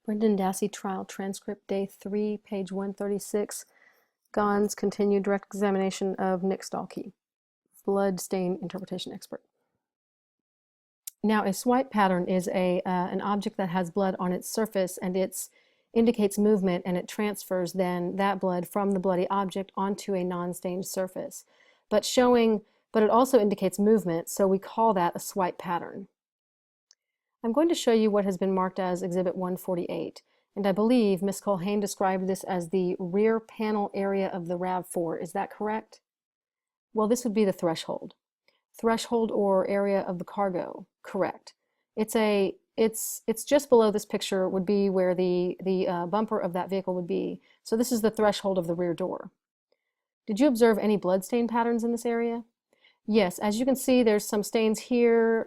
Brendan Dassey trial transcript, day 3, page 136. Gons continued direct examination of Nick Stahlke, blood stain interpretation expert. Now, a swipe pattern is an object that has blood on its surface, and it indicates movement, and it transfers then that blood from the bloody object onto a non-stained surface. But it also indicates movement, so we call that a swipe pattern. I'm going to show you what has been marked as Exhibit 148, and I believe Ms. Colhane described this as the rear panel area of the RAV4. Is that correct? Well, this would be the threshold. Threshold or area of the cargo, correct. It's just below this picture would be where the bumper of that vehicle would be. So this is the threshold of the rear door. Did you observe any blood stain patterns in this area? Yes, as you can see, there's some stains here,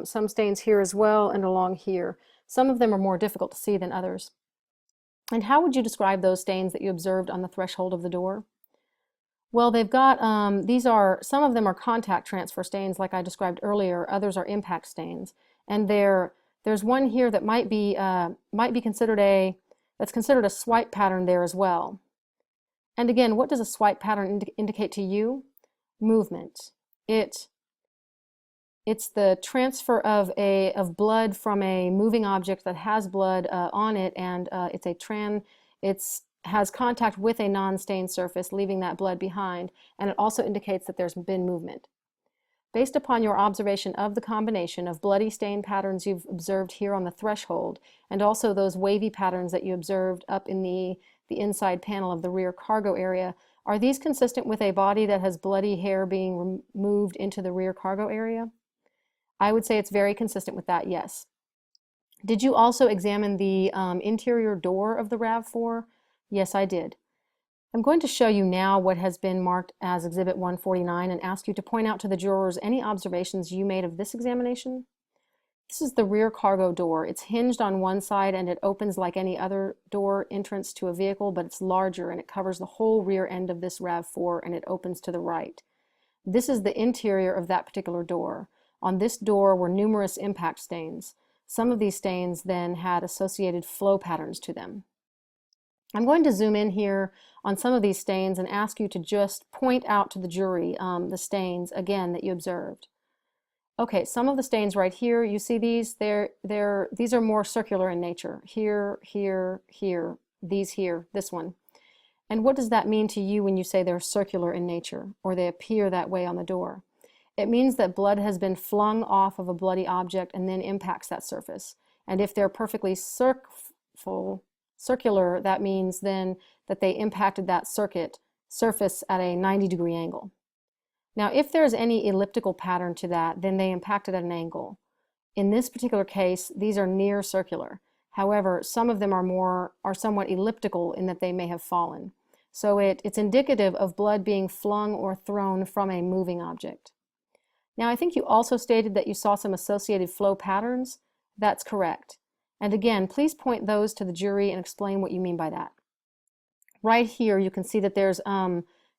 some stains here as well, and along here. Some of them are more difficult to see than others. And how would you describe those stains that you observed on the threshold of the door? Well, they've got, some of them are contact transfer stains like I described earlier, others are impact stains. And there's one here that might be considered that's considered a swipe pattern there as well. And again, what does a swipe pattern indicate to you? Movement. It's the transfer of blood from a moving object that has blood on it, and it has contact with a non-stained surface, leaving that blood behind, and it also indicates that there's been movement. Based upon your observation of the combination of bloody stain patterns you've observed here on the threshold, and also those wavy patterns that you observed up in the inside panel of the rear cargo area, are these consistent with a body that has bloody hair being moved into the rear cargo area? I would say it's very consistent with that, yes. Did you also examine the interior door of the RAV4? Yes, I did. I'm going to show you now what has been marked as Exhibit 149 and ask you to point out to the jurors any observations you made of this examination. This is the rear cargo door. It's hinged on one side and it opens like any other door entrance to a vehicle, but it's larger and it covers the whole rear end of this RAV4 and it opens to the right. This is the interior of that particular door. On this door were numerous impact stains. Some of these stains then had associated flow patterns to them. I'm going to zoom in here on some of these stains and ask you to just point out to the jury the stains again that you observed. Okay, some of the stains right here, you see these? These are more circular in nature. Here, here, here, these here, this one. And what does that mean to you when you say they're circular in nature, or they appear that way on the door? It means that blood has been flung off of a bloody object and then impacts that surface. And if they're perfectly circular, that means then that they impacted that surface at a 90-degree angle. Now, if there's any elliptical pattern to that, then they impacted at an angle. In this particular case, these are near circular. However, some of them are somewhat elliptical in that they may have fallen. So it's indicative of blood being flung or thrown from a moving object. Now, I think you also stated that you saw some associated flow patterns. That's correct. And again, please point those to the jury and explain what you mean by that. Right here, you can see that there's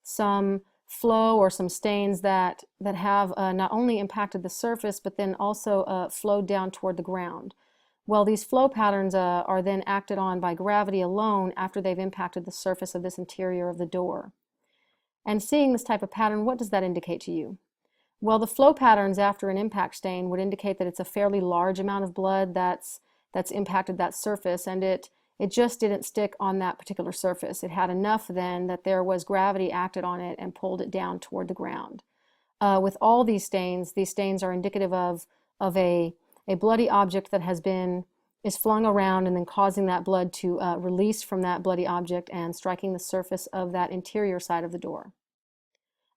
some flow or some stains that have not only impacted the surface, but then also flowed down toward the ground. Well, these flow patterns are then acted on by gravity alone after they've impacted the surface of this interior of the door. And seeing this type of pattern, what does that indicate to you? Well, the flow patterns after an impact stain would indicate that it's a fairly large amount of blood that's impacted that surface, and it just didn't stick on that particular surface. It had enough then that there was gravity acted on it and pulled it down toward the ground. With all these stains are indicative of a bloody object that is flung around and then causing that blood to release from that bloody object and striking the surface of that interior side of the door.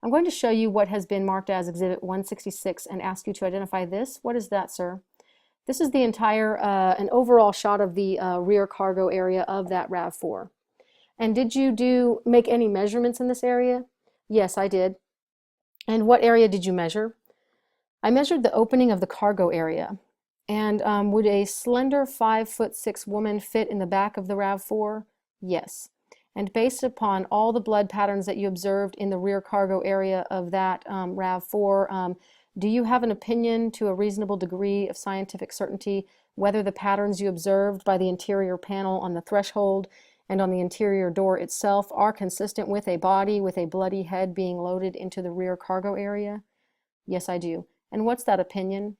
I'm going to show you what has been marked as Exhibit 166 and ask you to identify this. What is that, sir? This is the entire, an overall shot of the rear cargo area of that RAV4. And did you make any measurements in this area? Yes, I did. And what area did you measure? I measured the opening of the cargo area. And would a slender 5'6" woman fit in the back of the RAV4? Yes. And based upon all the blood patterns that you observed in the rear cargo area of that RAV4, Do you have an opinion to a reasonable degree of scientific certainty whether the patterns you observed by the interior panel on the threshold and on the interior door itself are consistent with a body with a bloody head being loaded into the rear cargo area? Yes, I do. And what's that opinion?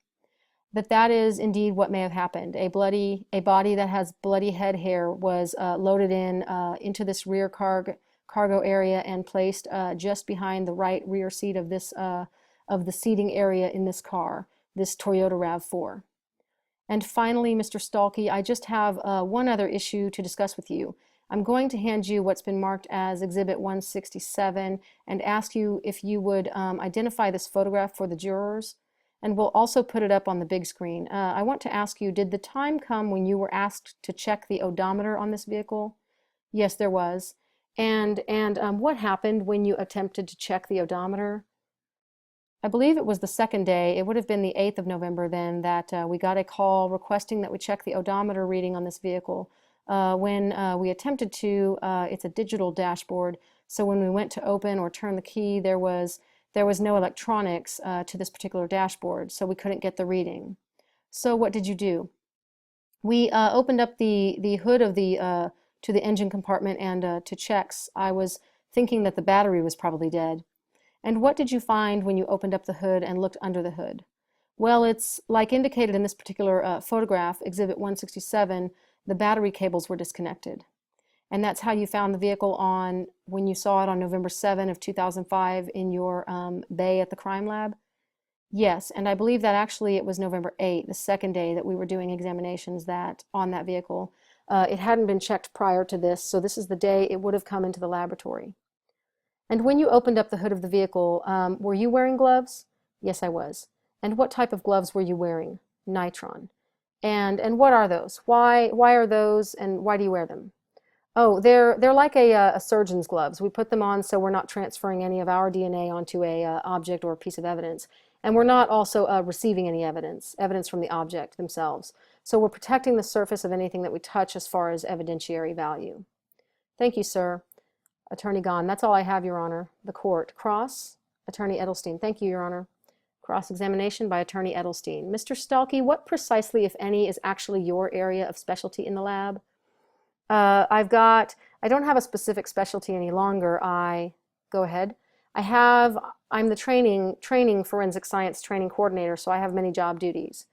That is indeed what may have happened. A body that has bloody head hair was loaded into this rear cargo area and placed just behind the right rear seat of the seating area in this car, this Toyota RAV4. And finally, Mr. Stahlke, I just have one other issue to discuss with you. I'm going to hand you what's been marked as Exhibit 167 and ask you if you would identify this photograph for the jurors, and we'll also put it up on the big screen. I want to ask you, did the time come when you were asked to check the odometer on this vehicle? Yes, there was. And what happened when you attempted to check the odometer? I believe it was the second day, it would have been the 8th of November then, that we got a call requesting that we check the odometer reading on this vehicle. When we attempted to, it's a digital dashboard, so when we went to open or turn the key, there was no electronics to this particular dashboard, so we couldn't get the reading. So what did you do? We opened up the hood of to the engine compartment and to checks. I was thinking that the battery was probably dead. And what did you find when you opened up the hood and looked under the hood? Well, it's like indicated in this particular photograph, Exhibit 167, the battery cables were disconnected. And that's how you found the vehicle when you saw it on November 7 of 2005 in your bay at the crime lab? Yes, and I believe that actually it was November 8, the second day that we were doing examinations on that vehicle. It hadn't been checked prior to this, so this is the day it would have come into the laboratory. And when you opened up the hood of the vehicle, were you wearing gloves? Yes, I was. And what type of gloves were you wearing? Nitron. And what are those? Why are those, and why do you wear them? Oh, they're like a surgeon's gloves. We put them on so we're not transferring any of our DNA onto a object or a piece of evidence. And we're not also receiving any evidence from the object themselves. So we're protecting the surface of anything that we touch as far as evidentiary value. Thank you, sir. Attorney Gahn. That's all I have, Your Honor. The court. Cross. Attorney Edelstein. Thank you, Your Honor. Cross-examination by Attorney Edelstein. Mr. Stahlke, what precisely, if any, is actually your area of specialty in the lab? I don't have a specific specialty any longer. Go ahead. I'm the training forensic science training coordinator, so I have many job duties.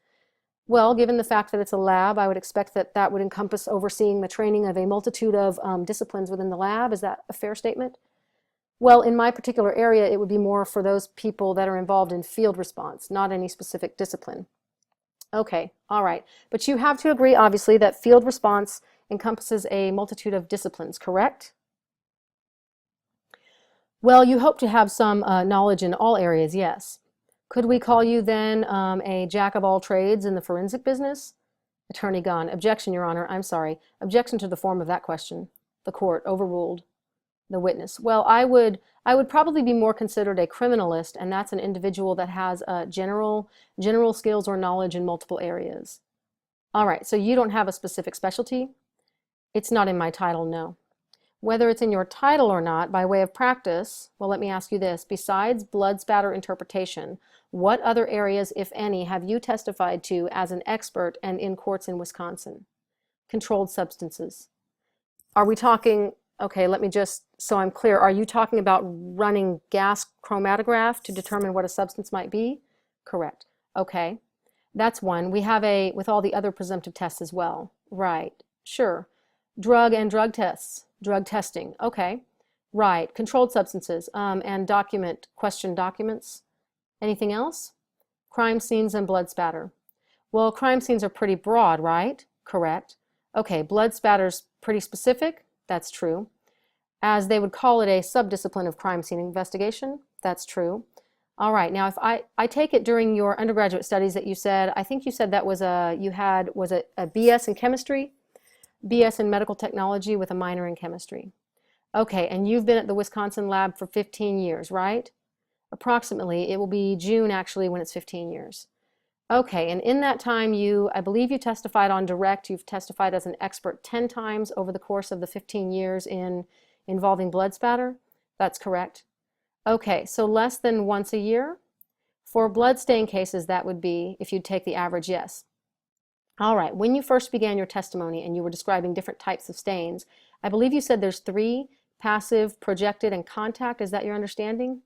Well, given the fact that it's a lab, I would expect that would encompass overseeing the training of a multitude of disciplines within the lab. Is that a fair statement? Well, in my particular area, it would be more for those people that are involved in field response, not any specific discipline. Okay, all right. But you have to agree, obviously, that field response encompasses a multitude of disciplines, correct? Well, you hope to have some knowledge in all areas, yes. Could we call you then a jack of all trades in the forensic business? Attorney Gahn. Objection, Your Honor. I'm sorry. Objection to the form of that question. The court. Overruled. The witness. Well, I would probably be more considered a criminalist, and that's an individual that has general skills or knowledge in multiple areas. All right, so you don't have a specific specialty? It's not in my title, no. Whether it's in your title or not, by way of practice, well, let me ask you this. Besides blood spatter interpretation, what other areas, if any, have you testified to as an expert and in courts in Wisconsin? Controlled substances. Are we talking, okay, let me just, so I'm clear, are you talking about running gas chromatograph to determine what a substance might be? Correct. Okay, that's one. We have with all the other presumptive tests as well. Right, sure. Drug and drug tests. Drug testing, okay. Right, controlled substances and question documents. Anything else? Crime scenes and blood spatter. Well, crime scenes are pretty broad, right? Correct. Okay, blood spatter's pretty specific. That's true. As they would call it a subdiscipline of crime scene investigation. That's true. All right, now if I take it during your undergraduate studies that you said, I think you said that was a BS in chemistry? BS in medical technology with a minor in chemistry. Okay, and you've been at the Wisconsin lab for 15 years, right? Approximately. It will be June actually when it's 15 years. Okay, and in that time I believe you testified on direct. You've testified as an expert 10 times over the course of the 15 years involving blood spatter. That's correct. Okay, so less than once a year? For blood stain cases, that would be, if you'd take the average, yes. All right, when you first began your testimony and you were describing different types of stains, I believe you said there's three: passive, projected, and contact. Is that your understanding?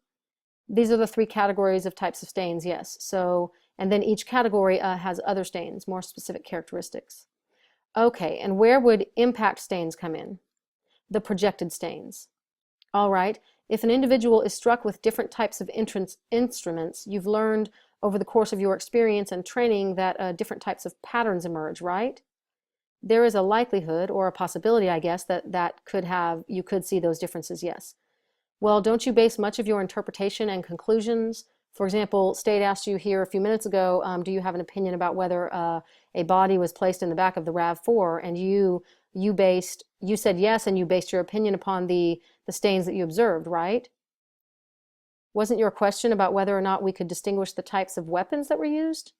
These are the three categories of types of stains, yes. So, and then each category has other stains, more specific characteristics. Okay, and where would impact stains come in? The projected stains. All right, if an individual is struck with different types of instruments, you've learned over the course of your experience and training that different types of patterns emerge, right? There is a likelihood, or a possibility, I guess, that you could see those differences, yes. Well, don't you base much of your interpretation and conclusions? For example, State asked you here a few minutes ago, do you have an opinion about whether a body was placed in the back of the RAV4? And you said yes, and you based your opinion upon the stains that you observed, right? Wasn't your question about whether or not we could distinguish the types of weapons that were used?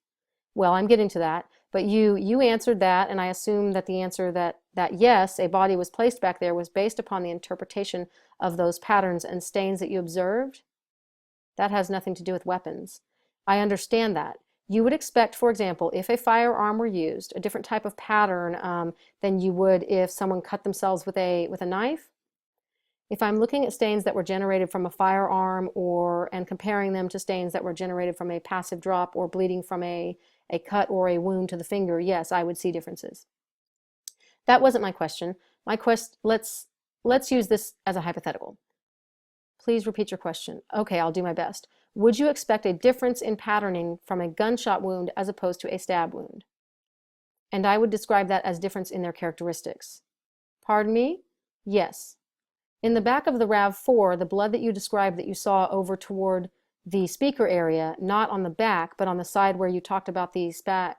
Well, I'm getting to that, but you answered that, and I assume that the answer that yes, a body was placed back there was based upon the interpretation of those patterns and stains that you observed. That has nothing to do with weapons. I understand that. You would expect, for example, if a firearm were used, a different type of pattern than you would if someone cut themselves with a knife. If I'm looking at stains that were generated from a firearm and comparing them to stains that were generated from a passive drop or bleeding from a cut or a wound to the finger, yes, I would see differences. That wasn't my question. Let's use this as a hypothetical. Please repeat your question. Okay, I'll do my best. Would you expect a difference in patterning from a gunshot wound as opposed to a stab wound? And I would describe that as difference in their characteristics. Pardon me? Yes. In the back of the RAV4, the blood that you described that you saw over toward the speaker area, not on the back, but on the side where you talked about you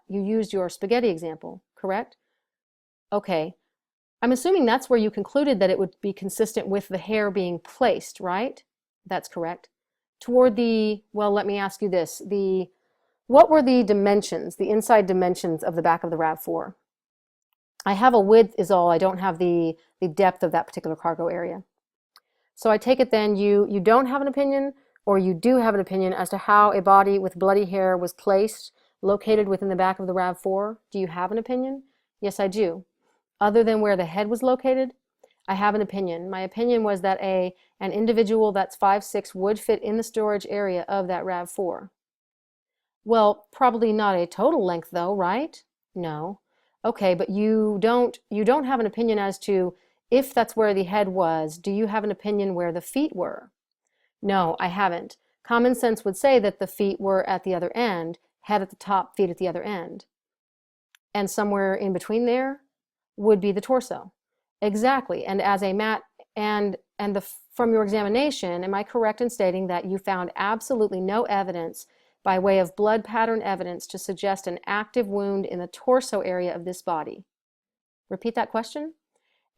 used your spaghetti example, correct? Okay. I'm assuming that's where you concluded that it would be consistent with the hair being placed, right? That's correct. Toward well, let me ask you this. What were the dimensions, the inside dimensions of the back of the RAV4? I have a width is all. I don't have the depth of that particular cargo area. So I take it then you don't have an opinion, or you do have an opinion as to how a body with bloody hair was placed, located within the back of the RAV4. Do you have an opinion? Yes, I do. Other than where the head was located, I have an opinion. My opinion was that an individual that's 5'6" would fit in the storage area of that RAV4. Well, probably not a total length though, right? No. Okay, but you don't have an opinion as to if that's where the head was. Do you have an opinion where the feet were? No, I haven't. Common sense would say that the feet were at the other end, head at the top, feet at the other end. And somewhere in between there would be the torso. Exactly. And as from your examination, am I correct in stating that you found absolutely no evidence by way of blood pattern evidence to suggest an active wound in the torso area of this body? Repeat that question.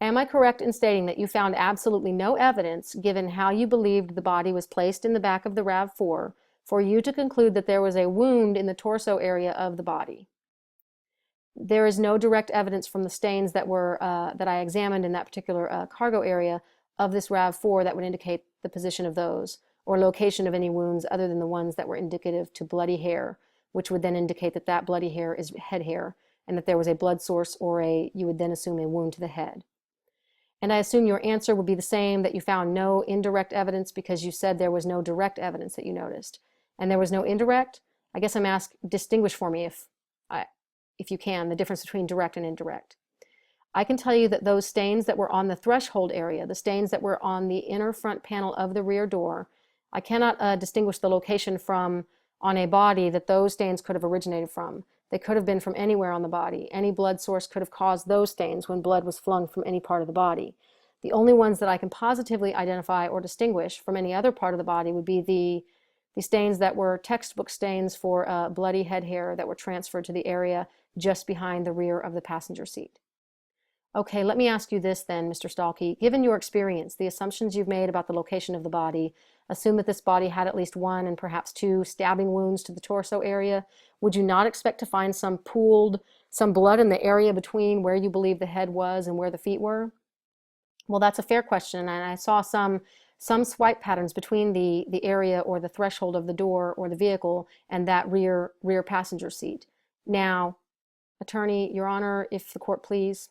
Am I correct in stating that you found absolutely no evidence, given how you believed the body was placed in the back of the RAV4, for you to conclude that there was a wound in the torso area of the body? There is no direct evidence from the stains that I examined in that particular cargo area of this RAV4 that would indicate the position of those, or location of any wounds other than the ones that were indicative to bloody hair, which would then indicate that that bloody hair is head hair, and that there was a blood source or you would then assume a wound to the head. And I assume your answer would be the same, that you found no indirect evidence, because you said there was no direct evidence that you noticed. And there was no indirect? I guess I'm asked, distinguish for me if you can, the difference between direct and indirect. I can tell you that those stains that were on the threshold area, the stains that were on the inner front panel of the rear door, I cannot distinguish the location from on a body that those stains could have originated from. They could have been from anywhere on the body. Any blood source could have caused those stains when blood was flung from any part of the body. The only ones that I can positively identify or distinguish from any other part of the body would be the stains that were textbook stains for bloody head hair that were transferred to the area just behind the rear of the passenger seat. Okay, let me ask you this then, Mr. Stahlke. Given your experience, the assumptions you've made about the location of the body, assume that this body had at least one and perhaps two stabbing wounds to the torso area. Would you not expect to find some blood in the area between where you believe the head was and where the feet were? Well, that's a fair question, and I saw some some swipe patterns between the area or the threshold of the door or the vehicle and that rear passenger seat. Now, attorney, Your Honor, if the court please.